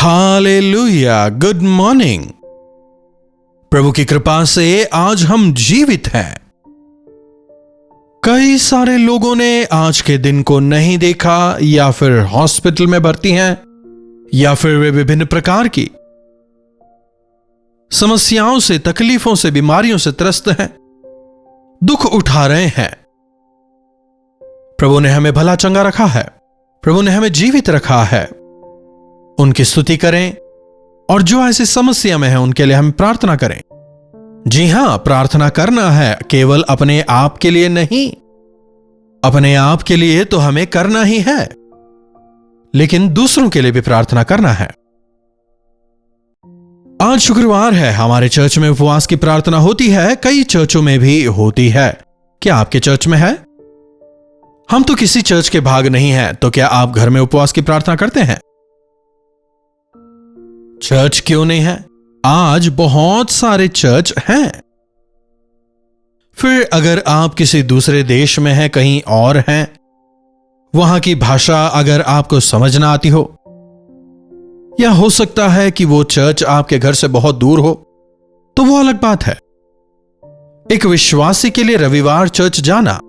Hallelujah, good morning. प्रभु की कृपा से आज हम जीवित हैं। कई सारे लोगों ने आज के दिन को नहीं देखा, या फिर हॉस्पिटल में भर्ती हैं, या फिर वे विभिन्न प्रकार की समस्याओं से, तकलीफों से, बीमारियों से त्रस्त हैं, दुख उठा रहे हैं। प्रभु ने हमें भला चंगा रखा है, प्रभु ने हमें जीवित रखा है। उनकी स्तुति करें, और जो ऐसी समस्या में है उनके लिए हम प्रार्थना करें। जी हां, प्रार्थना करना है, केवल अपने आप के लिए नहीं। अपने आप के लिए तो हमें करना ही है, लेकिन दूसरों के लिए भी प्रार्थना करना है। आज शुक्रवार है, हमारे चर्च में उपवास की प्रार्थना होती है, कई चर्चों में भी होती है। क्या आपके चर्च में है? हम तो किसी चर्च के भाग नहीं हैं, तो क्या आप घर में उपवास की प्रार्थना करते हैं? चर्च क्यों नहीं है? आज बहुत सारे चर्च हैं। फिर अगर आप किसी दूसरे देश में हैं, कहीं और हैं, वहां की भाषा अगर आपको समझ ना आती हो, या हो सकता है कि वो चर्च आपके घर से बहुत दूर हो, तो वो अलग बात है। एक विश्वासी के लिए रविवार चर्च जाना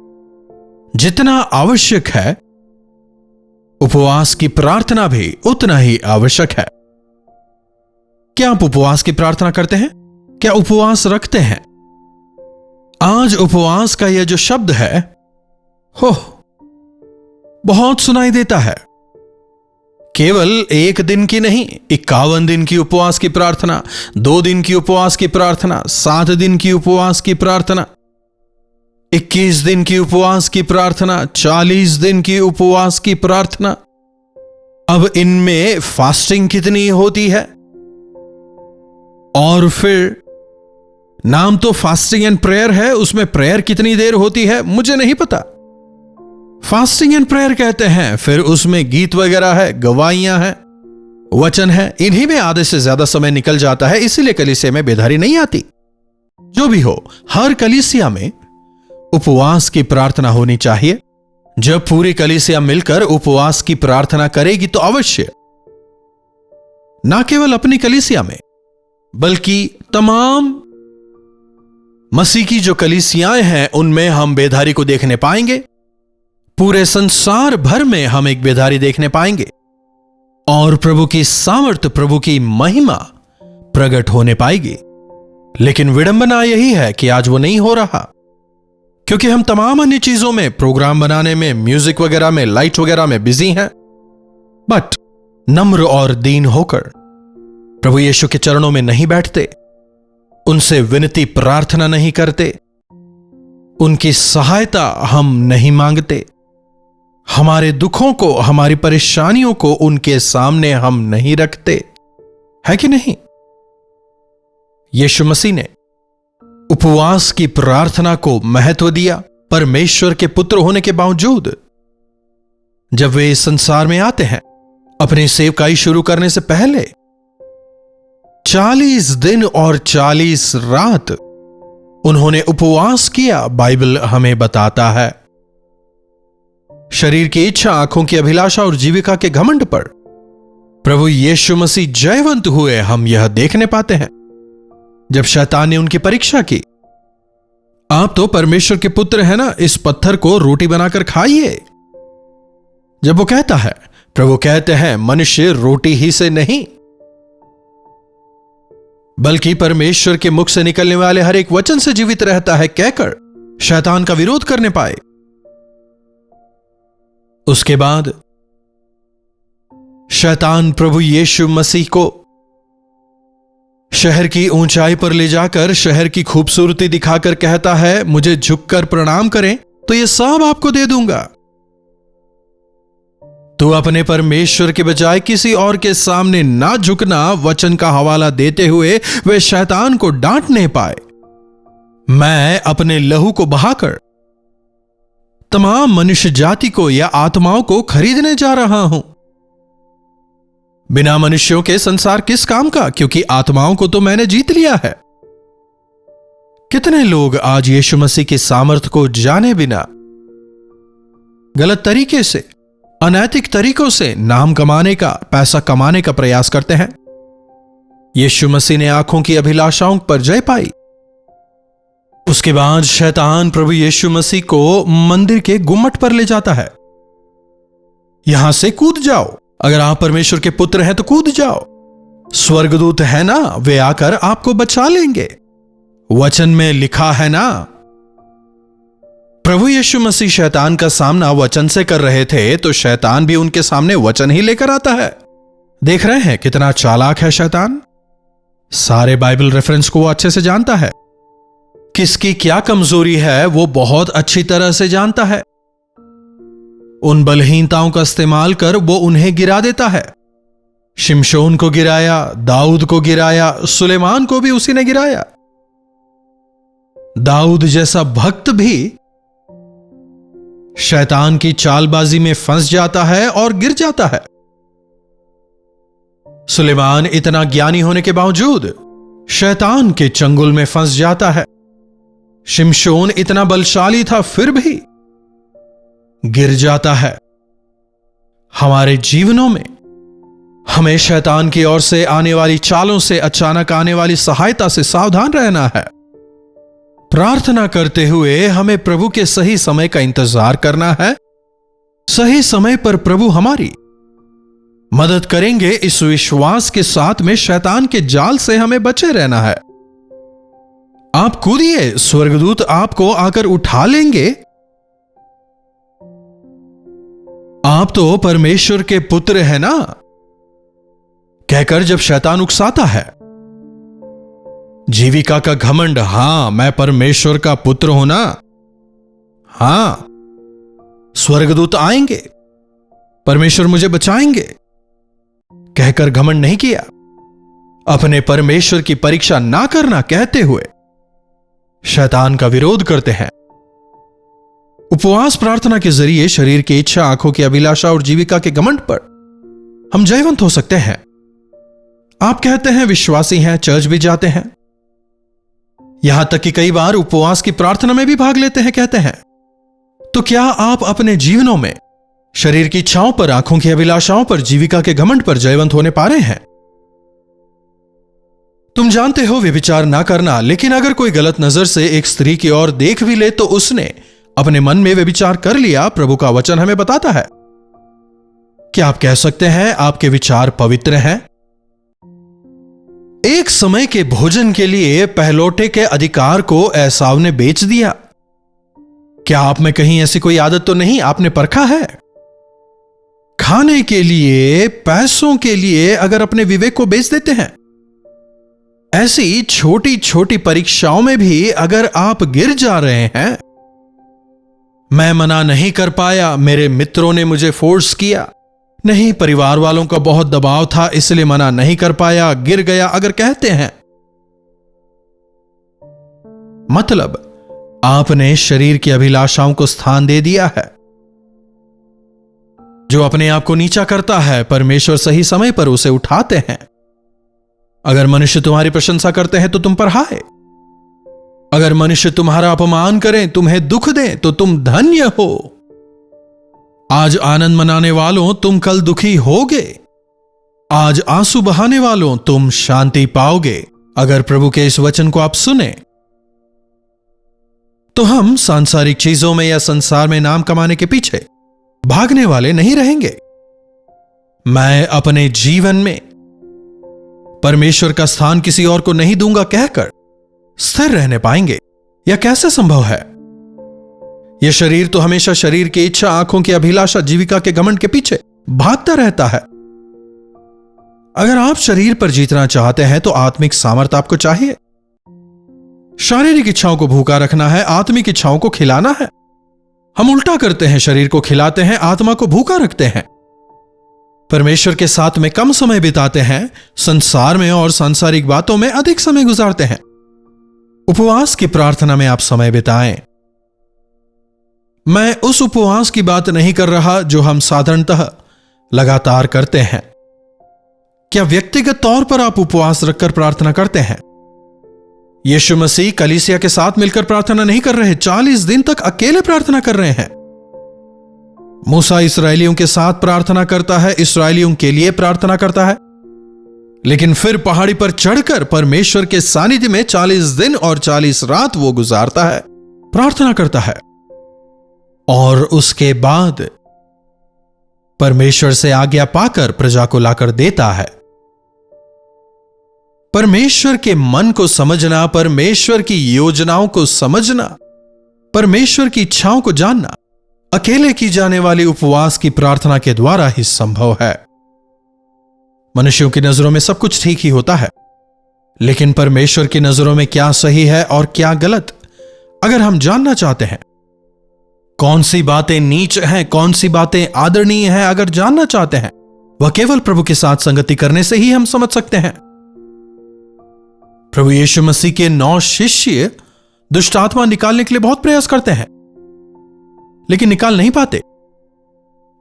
जितना आवश्यक है, उपवास की प्रार्थना भी उतना ही आवश्यक है। क्या आप उपवास की प्रार्थना करते हैं? क्या उपवास रखते हैं? आज उपवास का यह जो शब्द है, बहुत सुनाई देता है। केवल एक दिन की नहीं, 51 दिन की उपवास की प्रार्थना, 2 दिन की उपवास की प्रार्थना, 7 दिन की उपवास की प्रार्थना, 21 दिन की उपवास की प्रार्थना, 40 दिन की उपवास की प्रार्थना। अब इनमें फास्टिंग कितनी होती है? और फिर नाम तो फास्टिंग एंड प्रेयर है, उसमें प्रेयर कितनी देर होती है मुझे नहीं पता। फास्टिंग एंड प्रेयर कहते हैं, फिर उसमें गीत वगैरह है, गवाहियां हैं, वचन है, इन्हीं में आधे से ज्यादा समय निकल जाता है, इसीलिए कलीसिया में बेदारी नहीं आती। जो भी हो, हर कलीसिया में उपवास की प्रार्थना होनी चाहिए। जब पूरी कलीसिया मिलकर उपवास की प्रार्थना करेगी तो अवश्य, ना केवल अपनी कलीसिया में, बल्कि तमाम मसीह की जो कलीसियाएं हैं उनमें हम बेदारी को देखने पाएंगे। पूरे संसार भर में हम एक बेदारी देखने पाएंगे, और प्रभु की सामर्थ, प्रभु की महिमा प्रकट होने पाएगी। लेकिन विडंबना यही है कि आज वो नहीं हो रहा, क्योंकि हम तमाम अन्य चीजों में, प्रोग्राम बनाने में, म्यूजिक वगैरह में, लाइट वगैरह में बिजी हैं। बट नम्र और दीन होकर प्रभु यीशु के चरणों में नहीं बैठते, उनसे विनती प्रार्थना नहीं करते, उनकी सहायता हम नहीं मांगते, हमारे दुखों को, हमारी परेशानियों को उनके सामने हम नहीं रखते, है कि नहीं? यीशु मसीह ने उपवास की प्रार्थना को महत्व दिया। परमेश्वर के पुत्र होने के बावजूद जब वे इस संसार में आते हैं, अपनी सेवकाई शुरू करने से पहले 40 दिन और 40 रात उन्होंने उपवास किया। बाइबल हमें बताता है, शरीर की इच्छा, आंखों की अभिलाषा और जीविका के घमंड पर प्रभु यीशु मसीह जयवंत हुए, हम यह देखने पाते हैं। जब शैतान ने उनकी परीक्षा की, आप तो परमेश्वर के पुत्र हैं ना, इस पत्थर को रोटी बनाकर खाइए। जब वो कहता है, प्रभु कहते हैं, मनुष्य रोटी ही से नहीं, बल्कि परमेश्वर के मुख से निकलने वाले हर एक वचन से जीवित रहता है, कहकर शैतान का विरोध करने पाए। उसके बाद शैतान प्रभु यीशु मसीह को शहर की ऊंचाई पर ले जाकर शहर की खूबसूरती दिखाकर कहता है, मुझे झुककर प्रणाम करें तो यह सब आपको दे दूंगा। तू अपने परमेश्वर के बजाय किसी और के सामने ना झुकना, वचन का हवाला देते हुए वे शैतान को डांट नहीं पाए। मैं अपने लहू को बहाकर तमाम मनुष्य जाति को या आत्माओं को खरीदने जा रहा हूं। बिना मनुष्यों के संसार किस काम का, क्योंकि आत्माओं को तो मैंने जीत लिया है। कितने लोग आज यीशु मसीह की सामर्थ को जाने बिना गलत तरीके से अनैतिक तरीकों से नाम कमाने का, पैसा कमाने का प्रयास करते हैं। यीशु मसीह ने आंखों की अभिलाषाओं पर जय पाई। उसके बाद शैतान प्रभु यीशु मसीह को मंदिर के गुम्मट पर ले जाता है। यहां से कूद जाओ, अगर आप परमेश्वर के पुत्र हैं तो कूद जाओ, स्वर्गदूत है ना, वे आकर आपको बचा लेंगे, वचन में लिखा है ना। प्रभु यीशु मसीह शैतान का सामना वचन से कर रहे थे, तो शैतान भी उनके सामने वचन ही लेकर आता है। देख रहे हैं कितना चालाक है शैतान। सारे बाइबल रेफरेंस को वो अच्छे से जानता है। किसकी क्या कमजोरी है वो बहुत अच्छी तरह से जानता है। उन बलहीनताओं का इस्तेमाल कर वो उन्हें गिरा देता है। शिमशोन को गिराया, दाऊद को गिराया, सुलेमान को भी उसी ने गिराया। दाऊद जैसा भक्त भी शैतान की चालबाजी में फंस जाता है और गिर जाता है। सुलेमान इतना ज्ञानी होने के बावजूद शैतान के चंगुल में फंस जाता है। शिमशोन इतना बलशाली था, फिर भी गिर जाता है। हमारे जीवनों में हमें शैतान की ओर से आने वाली चालों से, अचानक आने वाली सहायता से सावधान रहना है। प्रार्थना करते हुए हमें प्रभु के सही समय का इंतजार करना है। सही समय पर प्रभु हमारी मदद करेंगे, इस विश्वास के साथ में शैतान के जाल से हमें बचे रहना है। आप कूदिए, स्वर्गदूत आपको आकर उठा लेंगे। आप तो परमेश्वर के पुत्र हैं ना, कहकर जब शैतान उकसाता है, जीविका का घमंड, हां मैं परमेश्वर का पुत्र हूं ना, हां स्वर्गदूत आएंगे, परमेश्वर मुझे बचाएंगे, कहकर घमंड नहीं किया। अपने परमेश्वर की परीक्षा ना करना कहते हुए शैतान का विरोध करते हैं। उपवास प्रार्थना के जरिए शरीर की इच्छा, आंखों की अभिलाषा और जीविका के घमंड पर हम जयवंत हो सकते हैं। आप कहते हैं विश्वासी हैं, चर्च भी जाते हैं, यहां तक कि कई बार उपवास की प्रार्थना में भी भाग लेते हैं, कहते हैं। तो क्या आप अपने जीवनों में शरीर की इच्छाओं पर, आंखों की अभिलाषाओं पर, जीविका के घमंड पर जयवंत होने पा रहे हैं? तुम जानते हो व्यभिचार ना करना, लेकिन अगर कोई गलत नजर से एक स्त्री की ओर देख भी ले तो उसने अपने मन में व्यभिचार कर लिया। प्रभु का वचन हमें बताता है। क्या आप कह सकते हैं आपके विचार पवित्र हैं? एक समय के भोजन के लिए पहलौठे के अधिकार को एसाव ने बेच दिया। क्या आप में कहीं ऐसी कोई आदत तो नहीं? आपने परखा है। खाने के लिए, पैसों के लिए अगर अपने विवेक को बेच देते हैं, ऐसी छोटी छोटी परीक्षाओं में भी अगर आप गिर जा रहे हैं, मैं मना नहीं कर पाया, मेरे मित्रों ने मुझे फोर्स किया, नहीं परिवार वालों का बहुत दबाव था इसलिए मना नहीं कर पाया, गिर गया, अगर कहते हैं, मतलब आपने शरीर की अभिलाषाओं को स्थान दे दिया है। जो अपने आप को नीचा करता है, परमेश्वर सही समय पर उसे उठाते हैं। अगर मनुष्य तुम्हारी प्रशंसा करते हैं तो तुम पर हाय, अगर मनुष्य तुम्हारा अपमान करें, तुम्हें दुख दें, तो तुम धन्य हो। आज आनंद मनाने वालों, तुम कल दुखी होगे। आज आंसू बहाने वालों, तुम शांति पाओगे। अगर प्रभु के इस वचन को आप सुने तो हम सांसारिक चीजों में या संसार में नाम कमाने के पीछे भागने वाले नहीं रहेंगे। मैं अपने जीवन में परमेश्वर का स्थान किसी और को नहीं दूंगा कहकर स्थिर रहने पाएंगे। यह कैसे संभव है? यह शरीर तो हमेशा शरीर की इच्छा, आंखों की अभिलाषा, जीविका के घमंड के पीछे भागता रहता है। अगर आप शरीर पर जीतना चाहते हैं तो आत्मिक सामर्थ्य आपको चाहिए। शारीरिक इच्छाओं को भूखा रखना है, आत्मिक इच्छाओं को खिलाना है। हम उल्टा करते हैं, शरीर को खिलाते हैं, आत्मा को भूखा रखते हैं। परमेश्वर के साथ में कम समय बिताते हैं, संसार में और सांसारिक बातों में अधिक समय गुजारते हैं। उपवास की प्रार्थना में आप समय बिताएं। मैं उस उपवास की बात नहीं कर रहा जो हम साधारणतः लगातार करते हैं। क्या व्यक्तिगत तौर पर आप उपवास रखकर प्रार्थना करते हैं? यीशु मसीह कलीसिया के साथ मिलकर प्रार्थना नहीं कर रहे, 40 दिन तक अकेले प्रार्थना कर रहे हैं। मूसा इसराइलियों के साथ प्रार्थना करता है, इसराइलियों के लिए प्रार्थना करता है, लेकिन फिर पहाड़ी पर चढ़कर परमेश्वर के सानिध्य में 40 दिन और 40 रात वो गुजारता है, प्रार्थना करता है, और उसके बाद परमेश्वर से आज्ञा पाकर प्रजा को लाकर देता है। परमेश्वर के मन को समझना, परमेश्वर की योजनाओं को समझना, परमेश्वर की इच्छाओं को जानना अकेले की जाने वाली उपवास की प्रार्थना के द्वारा ही संभव है। मनुष्यों की नजरों में सब कुछ ठीक ही होता है, लेकिन परमेश्वर की नजरों में क्या सही है और क्या गलत, अगर हम जानना चाहते हैं, कौन सी बातें नीच हैं, कौन सी बातें आदरणीय हैं, अगर जानना चाहते हैं, वह केवल प्रभु के साथ संगति करने से ही हम समझ सकते हैं। प्रभु यीशु मसीह के 9 शिष्य दुष्ट आत्मा निकालने के लिए बहुत प्रयास करते हैं, लेकिन निकाल नहीं पाते।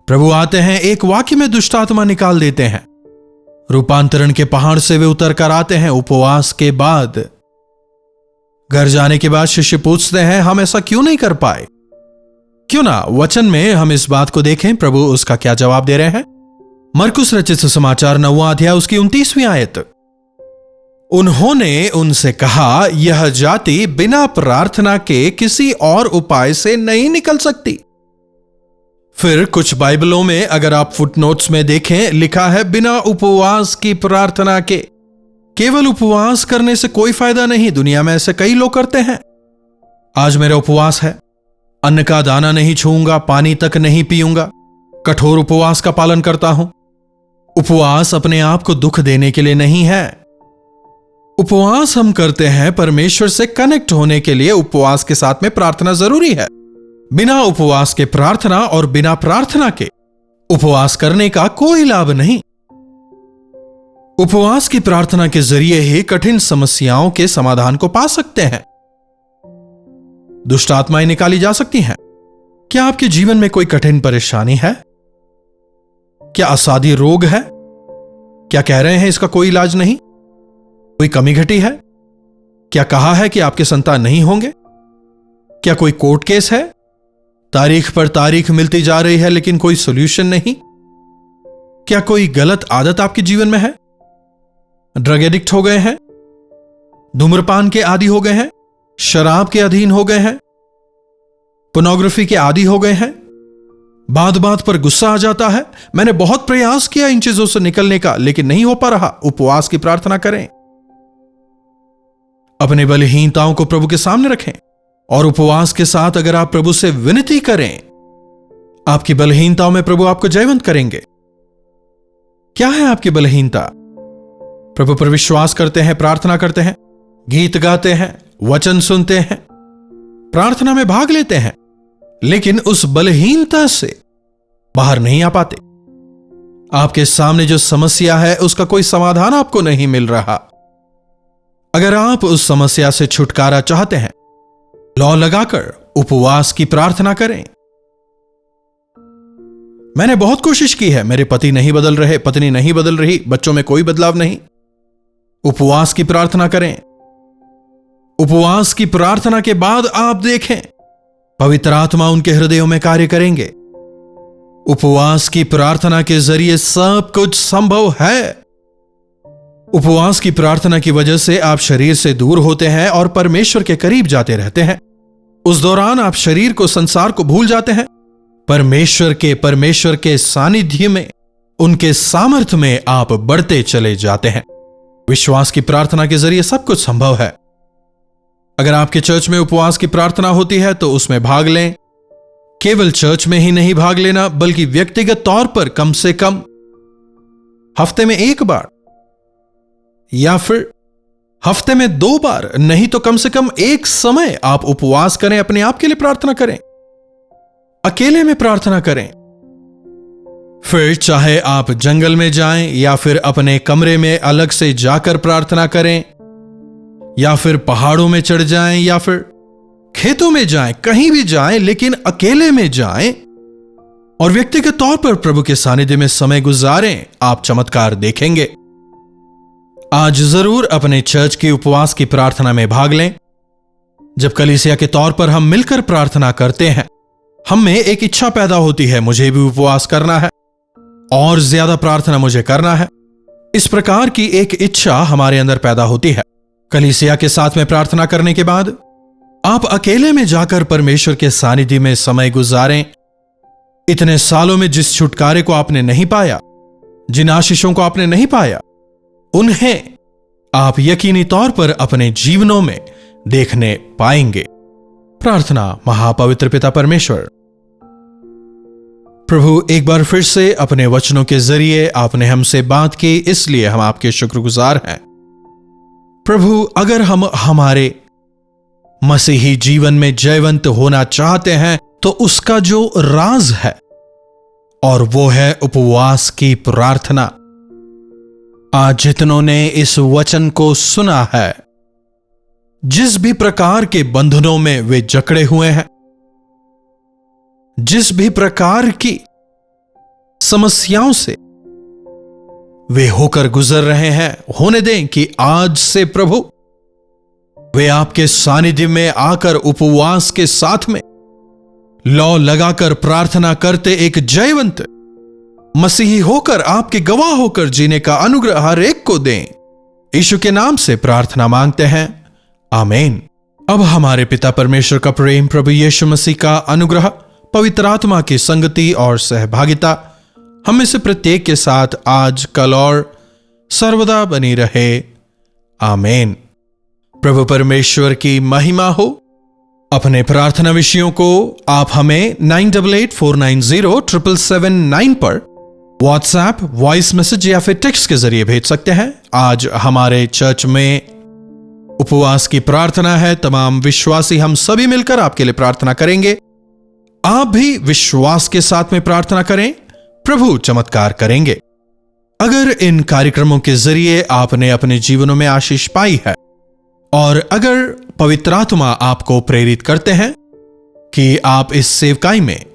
प्रभु आते हैं, एक वाक्य में दुष्ट आत्मा निकाल देते हैं। रूपांतरण के पहाड़ से वे उतर कर आते हैं उपवास के बाद। घर जाने के बाद शिष्य पूछते हैं, हम ऐसा क्यों नहीं कर पाए? क्यों ना वचन में हम इस बात को देखें, प्रभु उसका क्या जवाब दे रहे हैं। मरकुस रचित सुसमाचार 9वां अध्याय उसकी 29वीं आयत। उन्होंने उनसे कहा, यह जाति बिना प्रार्थना के किसी और उपाय से नहीं निकल सकती। फिर कुछ बाइबलों में अगर आप फुटनोट्स में देखें, लिखा है बिना उपवास की प्रार्थना के। केवल उपवास करने से कोई फायदा नहीं। दुनिया में ऐसे कई लोग करते हैं। आज मेरा उपवास है, अन्न का दाना नहीं छूऊंगा, पानी तक नहीं पीऊंगा, कठोर उपवास का पालन करता हूं। उपवास अपने आप को दुख देने के लिए नहीं है। उपवास हम करते हैं परमेश्वर से कनेक्ट होने के लिए। उपवास के साथ में प्रार्थना जरूरी है। बिना उपवास के प्रार्थना और बिना प्रार्थना के उपवास करने का कोई लाभ नहीं। उपवास की प्रार्थना के जरिए ही कठिन समस्याओं के समाधान को पा सकते हैं। दुष्ट आत्माएं निकाली जा सकती हैं। क्या आपके जीवन में कोई कठिन परेशानी है? क्या असाध्य रोग है? क्या कह रहे हैं इसका कोई इलाज नहीं? कोई कमी घटी है? क्या कहा है कि आपके संतान नहीं होंगे? क्या कोई कोर्ट केस है? तारीख पर तारीख मिलती जा रही है लेकिन कोई सॉल्यूशन नहीं? क्या कोई गलत आदत आपके जीवन में है? ड्रग एडिक्ट हो गए हैं? धूम्रपान के आदी हो गए हैं? शराब के अधीन हो गए हैं? पोर्नोग्राफी के आदी हो गए हैं? बात बात पर गुस्सा आ जाता है, मैंने बहुत प्रयास किया इन चीजों से निकलने का लेकिन नहीं हो पा रहा। उपवास की प्रार्थना करें। अपनी बलहीनताओं को प्रभु के सामने रखें और उपवास के साथ अगर आप प्रभु से विनती करें, आपकी बलहीनताओं में प्रभु आपको जयवंत करेंगे। क्या है आपकी बलहीनता? प्रभु पर विश्वास करते हैं, प्रार्थना करते हैं, गीत गाते हैं, वचन सुनते हैं, प्रार्थना में भाग लेते हैं, लेकिन उस बलहीनता से बाहर नहीं आ पाते। आपके सामने जो समस्या है उसका कोई समाधान आपको नहीं मिल रहा। अगर आप उस समस्या से छुटकारा चाहते हैं, लौ लगाकर उपवास की प्रार्थना करें। मैंने बहुत कोशिश की है, मेरे पति नहीं बदल रहे, पत्नी नहीं बदल रही, बच्चों में कोई बदलाव नहीं। उपवास की प्रार्थना करें। उपवास की प्रार्थना के बाद आप देखें पवित्र आत्मा उनके हृदयों में कार्य करेंगे। उपवास की प्रार्थना के जरिए सब कुछ संभव है। उपवास की प्रार्थना की वजह से आप शरीर से दूर होते हैं और परमेश्वर के करीब जाते रहते हैं। उस दौरान आप शरीर को, संसार को भूल जाते हैं। परमेश्वर के सानिध्य में, उनके सामर्थ्य में आप बढ़ते चले जाते हैं। विश्वास की प्रार्थना के जरिए सब कुछ संभव है। अगर आपके चर्च में उपवास की प्रार्थना होती है तो उसमें भाग लें। केवल चर्च में ही नहीं भाग लेना, बल्कि व्यक्तिगत तौर पर कम से कम हफ्ते में 1 बार या फिर हफ्ते में 2 बार, नहीं तो कम से कम एक समय आप उपवास करें, अपने आप के लिए प्रार्थना करें, अकेले में प्रार्थना करें। फिर चाहे आप जंगल में जाएं या फिर अपने कमरे में अलग से जाकर प्रार्थना करें, या फिर पहाड़ों में चढ़ जाएं, या फिर खेतों में जाएं, कहीं भी जाएं, लेकिन अकेले में जाएं और व्यक्तिगत तौर पर प्रभु के सानिध्य में समय गुजारें। आप चमत्कार देखेंगे। आज जरूर अपने चर्च की उपवास की प्रार्थना में भाग लें। जब कलीसिया के तौर पर हम मिलकर प्रार्थना करते हैं हम में एक इच्छा पैदा होती है, मुझे भी उपवास करना है और ज्यादा प्रार्थना मुझे करना है। इस प्रकार की एक इच्छा हमारे अंदर पैदा होती है। कलीसिया के साथ में प्रार्थना करने के बाद आप अकेले में जाकर परमेश्वर के सानिध्य में समय गुजारें। इतने सालों में जिस छुटकारे को आपने नहीं पाया, जिन आशीषों को आपने नहीं पाया, उन्हें आप यकीनी तौर पर अपने जीवनों में देखने पाएंगे। प्रार्थना। महापवित्र पिता परमेश्वर, प्रभु, एक बार फिर से अपने वचनों के जरिए आपने हमसे बात की, इसलिए हम आपके शुक्रगुजार हैं। प्रभु, अगर हम हमारे मसीही जीवन में जयवंत होना चाहते हैं तो उसका जो राज है और वो है उपवास की प्रार्थना। आज जितनों ने इस वचन को सुना है, जिस भी प्रकार के बंधनों में वे जकड़े हुए हैं, जिस भी प्रकार की समस्याओं से वे होकर गुजर रहे हैं, होने दें कि आज से प्रभु वे आपके सानिध्य में आकर उपवास के साथ में लौ लगाकर प्रार्थना करते एक जयवंत मसीही होकर, आपके गवाह होकर जीने का अनुग्रह हर एक को दें। यीशु के नाम से प्रार्थना मांगते हैं, आमीन। अब हमारे पिता परमेश्वर का प्रेम, प्रभु यीशु मसीह का अनुग्रह, पवित्र आत्मा की संगति और सहभागिता हम में से प्रत्येक के साथ आज, कल और सर्वदा बनी रहे। आमीन। प्रभु परमेश्वर की महिमा हो। अपने प्रार्थना विषयों को आप हमें 9884907779 पर व्हाट्सएप, वॉइस मैसेज या फिर टेक्स्ट के जरिए भेज सकते हैं। आज हमारे चर्च में उपवास की प्रार्थना है। तमाम विश्वासी हम सभी मिलकर आपके लिए प्रार्थना करेंगे। आप भी विश्वास के साथ में प्रार्थना करें, प्रभु चमत्कार करेंगे। अगर इन कार्यक्रमों के जरिए आपने अपने जीवनों में आशीष पाई है और अगर पवित्र आत्मा आपको प्रेरित करते हैं कि आप इस सेवकाई में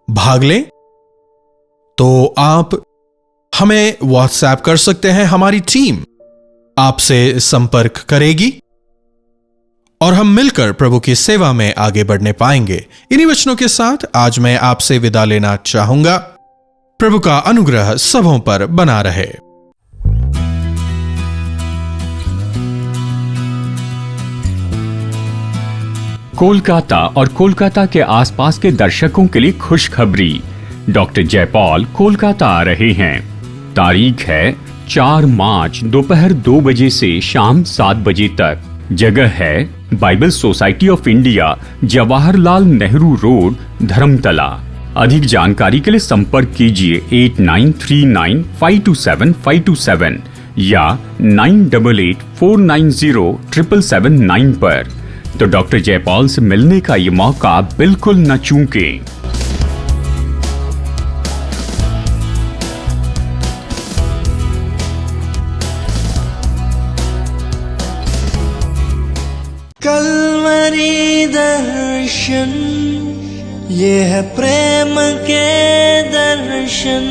भाग लें, तो आप हमें व्हाट्सएप कर सकते हैं। हमारी टीम आपसे संपर्क करेगी और हम मिलकर प्रभु की सेवा में आगे बढ़ने पाएंगे। इन्हीं वचनों के साथ आज मैं आपसे विदा लेना चाहूंगा। प्रभु का अनुग्रह सबों पर बना रहे। कोलकाता और कोलकाता के आसपास के दर्शकों के लिए खुशखबरी। डॉक्टर जयपॉल कोलकाता आ रहे हैं। तारीख है 4 मार्च दोपहर 2 बजे से शाम 7 बजे तक। जगह है Bible society of India, Jawaharlal Nehru road, Dharmatala. अधिक जानकारी के लिए संपर्क कीजिए 8939527527 या 9884907779 पर। तो डॉक्टर जयपॉल से मिलने का ये मौका बिल्कुल न चूकें। कलवरी दर्शन, ये है प्रेम के दर्शन,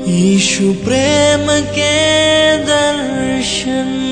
यीशु प्रेम के दर्शन।